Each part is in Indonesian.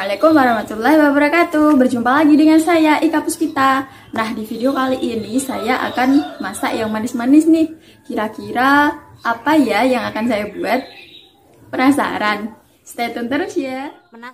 Assalamualaikum warahmatullahi wabarakatuh. Berjumpa lagi dengan saya Ika Puspita. Nah, di video kali ini saya akan masak yang manis-manis nih. Kira-kira apa ya yang akan saya buat? Penasaran? Stay tune terus ya.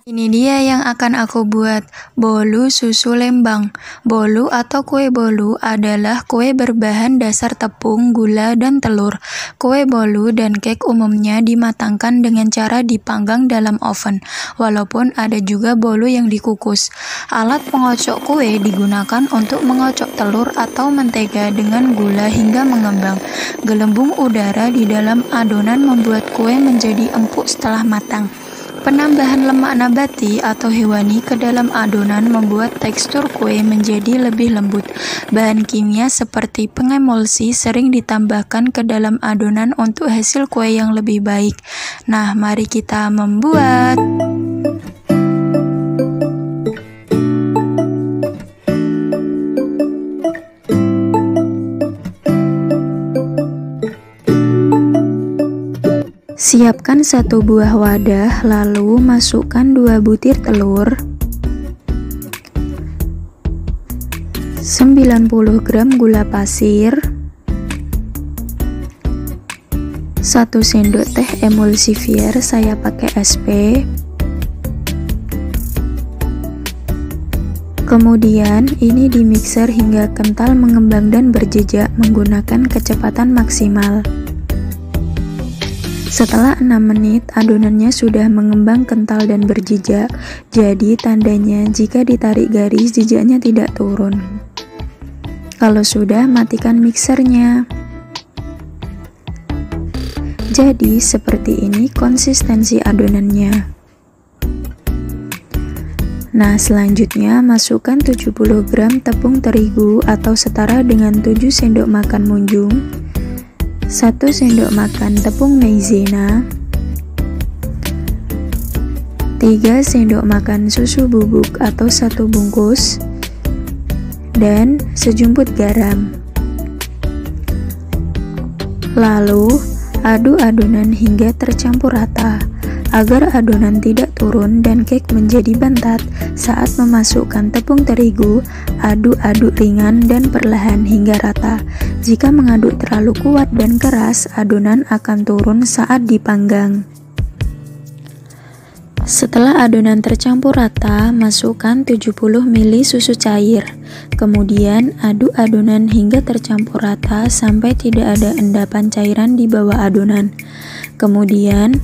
Ini dia yang akan aku buat, bolu susu Lembang. Bolu atau kue bolu adalah kue berbahan dasar tepung, gula, dan telur. Kue bolu dan cake umumnya dimatangkan dengan cara dipanggang dalam oven, walaupun ada juga bolu yang dikukus. Alat pengocok kue digunakan untuk mengocok telur atau mentega dengan gula hingga mengembang. Gelembung udara di dalam adonan membuat kue menjadi empuk setelah matang. Penambahan lemak nabati atau hewani ke dalam adonan membuat tekstur kue menjadi lebih lembut. Bahan kimia seperti pengemulsi sering ditambahkan ke dalam adonan untuk hasil kue yang lebih baik. Nah, mari kita membuat. Siapkan satu buah wadah, lalu masukkan 2 butir telur, 90 gram gula pasir, 1 sendok teh emulsifier, saya pakai SP. Kemudian ini dimixer hingga kental, mengembang dan berjejak menggunakan kecepatan maksimal. Setelah 6 menit, adonannya sudah mengembang, kental, dan berjejak. Jadi tandanya jika ditarik garis, jejaknya tidak turun. Kalau sudah, matikan mixernya. Jadi seperti ini konsistensi adonannya. Nah, selanjutnya masukkan 70 gram tepung terigu atau setara dengan 7 sendok makan munjung, 1 sendok makan tepung maizena, 3 sendok makan susu bubuk atau 1 bungkus, dan sejumput garam. Lalu aduk adonan hingga tercampur rata. Agar adonan tidak turun dan cake menjadi bantat, saat memasukkan tepung terigu, aduk-aduk ringan dan perlahan hingga rata. Jika mengaduk terlalu kuat dan keras, adonan akan turun saat dipanggang. Setelah adonan tercampur rata, masukkan 70 ml susu cair. Kemudian aduk adonan hingga tercampur rata sampai tidak ada endapan cairan di bawah adonan. Kemudian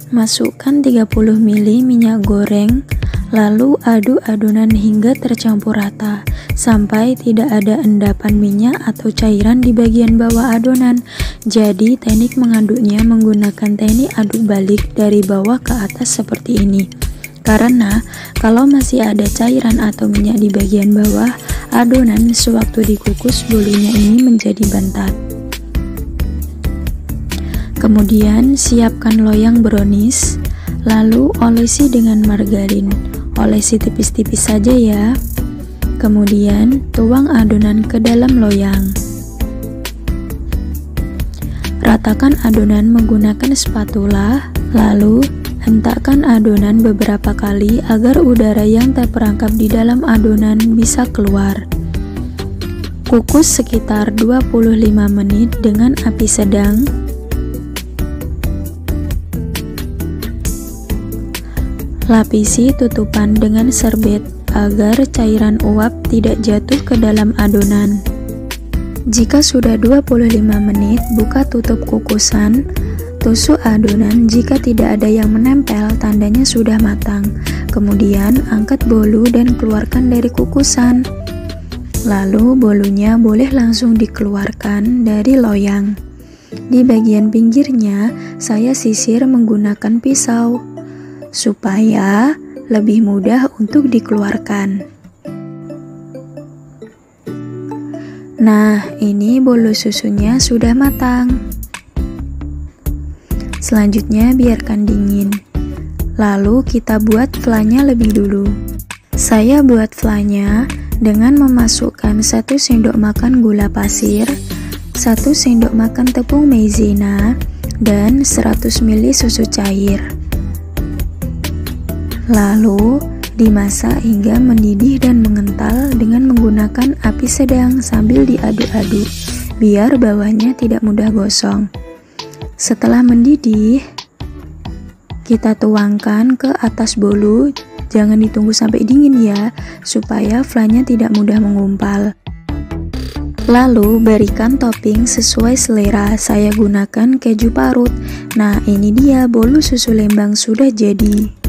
masukkan 30 ml minyak goreng, lalu aduk adonan hingga tercampur rata sampai tidak ada endapan minyak atau cairan di bagian bawah adonan. Jadi teknik mengaduknya menggunakan teknik aduk balik dari bawah ke atas seperti ini. Karena kalau masih ada cairan atau minyak di bagian bawah adonan, sewaktu dikukus bolunya ini menjadi bantat. Kemudian siapkan loyang brownies, lalu olesi dengan margarin. Olesi tipis-tipis saja ya. Kemudian tuang adonan ke dalam loyang. Ratakan adonan menggunakan spatula, lalu hentakkan adonan beberapa kali agar udara yang terperangkap di dalam adonan bisa keluar. Kukus sekitar 25 menit dengan api sedang. Lapisi tutupan dengan serbet agar cairan uap tidak jatuh ke dalam adonan. Jika sudah 25 menit, buka tutup kukusan, tusuk adonan. Jika tidak ada yang menempel, tandanya sudah matang. Kemudian angkat bolu dan keluarkan dari kukusan. Lalu bolunya boleh langsung dikeluarkan dari loyang. Di bagian pinggirnya, saya sisir menggunakan pisau supaya lebih mudah untuk dikeluarkan. Nah, ini bolu susunya sudah matang. Selanjutnya biarkan dingin. Lalu kita buat flanya lebih dulu. Saya buat flanya dengan memasukkan 1 sendok makan gula pasir, 1 sendok makan tepung maizena, dan 100 ml susu cair. Lalu Dimasak hingga mendidih dan mengental dengan menggunakan api sedang sambil diaduk-aduk, biar bawahnya tidak mudah gosong. Setelah mendidih, kita tuangkan ke atas bolu. Jangan ditunggu sampai dingin ya, supaya flannya tidak mudah mengumpal. Lalu berikan topping sesuai selera. Saya gunakan keju parut. Nah, ini dia bolu susu Lembang sudah jadi.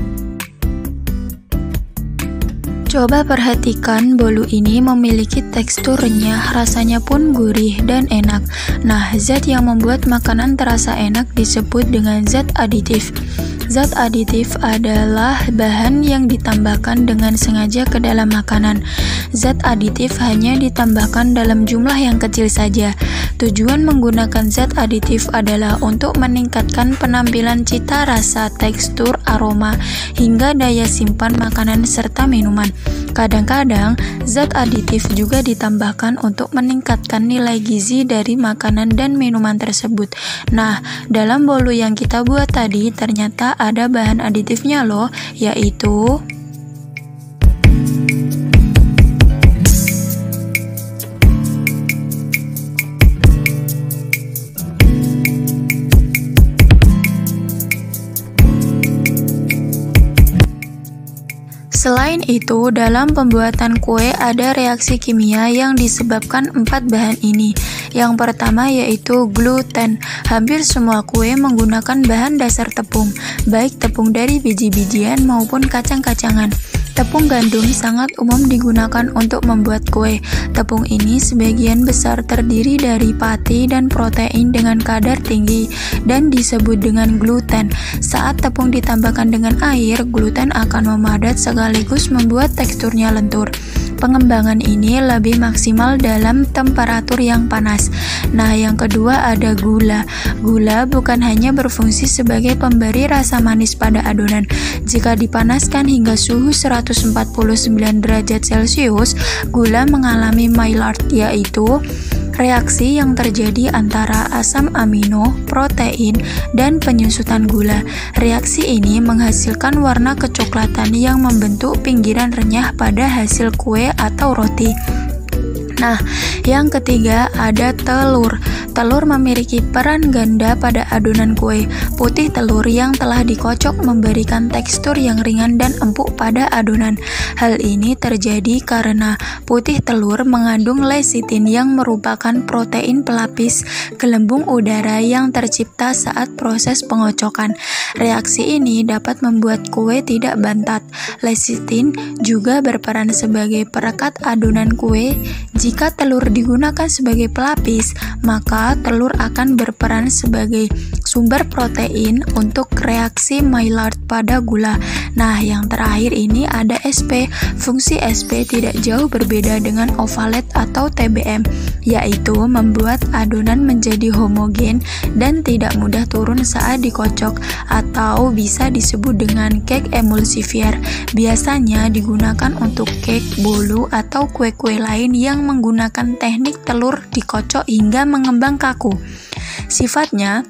Coba perhatikan, bolu ini memiliki tekstur renyah, rasanya pun gurih dan enak. Nah, zat yang membuat makanan terasa enak disebut dengan zat aditif. Zat aditif adalah bahan yang ditambahkan dengan sengaja ke dalam makanan. Zat aditif hanya ditambahkan dalam jumlah yang kecil saja. Tujuan menggunakan zat aditif adalah untuk meningkatkan penampilan cita rasa, tekstur, aroma, hingga daya simpan makanan serta minuman. Kadang-kadang, zat aditif juga ditambahkan untuk meningkatkan nilai gizi dari makanan dan minuman tersebut. Nah, dalam bolu yang kita buat tadi ternyata ada bahan aditifnya loh, yaitu Selain itu, dalam pembuatan kue ada reaksi kimia yang disebabkan 4 bahan ini. Yang pertama yaitu gluten. Hampir semua kue menggunakan bahan dasar tepung, baik tepung dari biji-bijian maupun kacang-kacangan. Tepung gandum sangat umum digunakan untuk membuat kue. Tepung ini sebagian besar terdiri dari pati dan protein dengan kadar tinggi dan disebut dengan gluten. Saat tepung ditambahkan dengan air, gluten akan memadat sekaligus membuat teksturnya lentur. Pengembangan ini lebih maksimal dalam temperatur yang panas. Nah, yang kedua ada gula. Gula bukan hanya berfungsi sebagai pemberi rasa manis pada adonan. Jika dipanaskan hingga suhu 149 derajat Celcius, gula mengalami Maillard, yaitu reaksi yang terjadi antara asam amino, protein, dan penyusutan gula. Reaksi ini menghasilkan warna kecoklatan yang membentuk pinggiran renyah pada hasil kue atau roti. Nah, yang ketiga ada telur. Telur memiliki peran ganda pada adonan kue. Putih telur yang telah dikocok memberikan tekstur yang ringan dan empuk pada adonan. Hal ini terjadi karena putih telur mengandung lecitin yang merupakan protein pelapis gelembung udara yang tercipta saat proses pengocokan. Reaksi ini dapat membuat kue tidak bantat. Lecitin juga berperan sebagai perekat adonan kue. Jika telur digunakan sebagai pelapis, maka telur akan berperan sebagai sumber protein untuk reaksi Maillard pada gula. Nah, yang terakhir ini ada SP. Fungsi SP tidak jauh berbeda dengan ovalet atau TBM, yaitu membuat adonan menjadi homogen dan tidak mudah turun saat dikocok, atau bisa disebut dengan cake emulsifier. Biasanya digunakan untuk cake, bolu, atau kue-kue lain yang menggunakan teknik telur dikocok hingga mengembang kaku. Sifatnya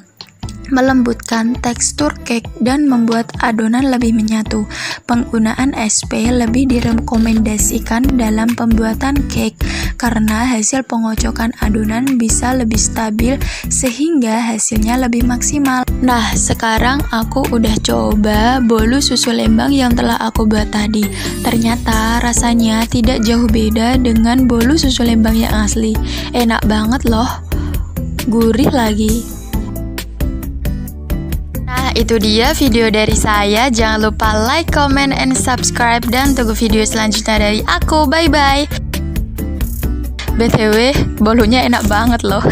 melembutkan tekstur cake dan membuat adonan lebih menyatu. Penggunaan SP lebih direkomendasikan dalam pembuatan cake karena hasil pengocokan adonan bisa lebih stabil sehingga hasilnya lebih maksimal. Nah, sekarang aku udah coba bolu susu Lembang yang telah aku buat tadi. Ternyata rasanya tidak jauh beda dengan bolu susu Lembang yang asli. Enak banget loh, gurih lagi. Nah, itu dia video dari saya. Jangan lupa like, comment, and subscribe, dan tunggu video selanjutnya dari aku. Bye-bye. BTW, bolunya enak banget loh.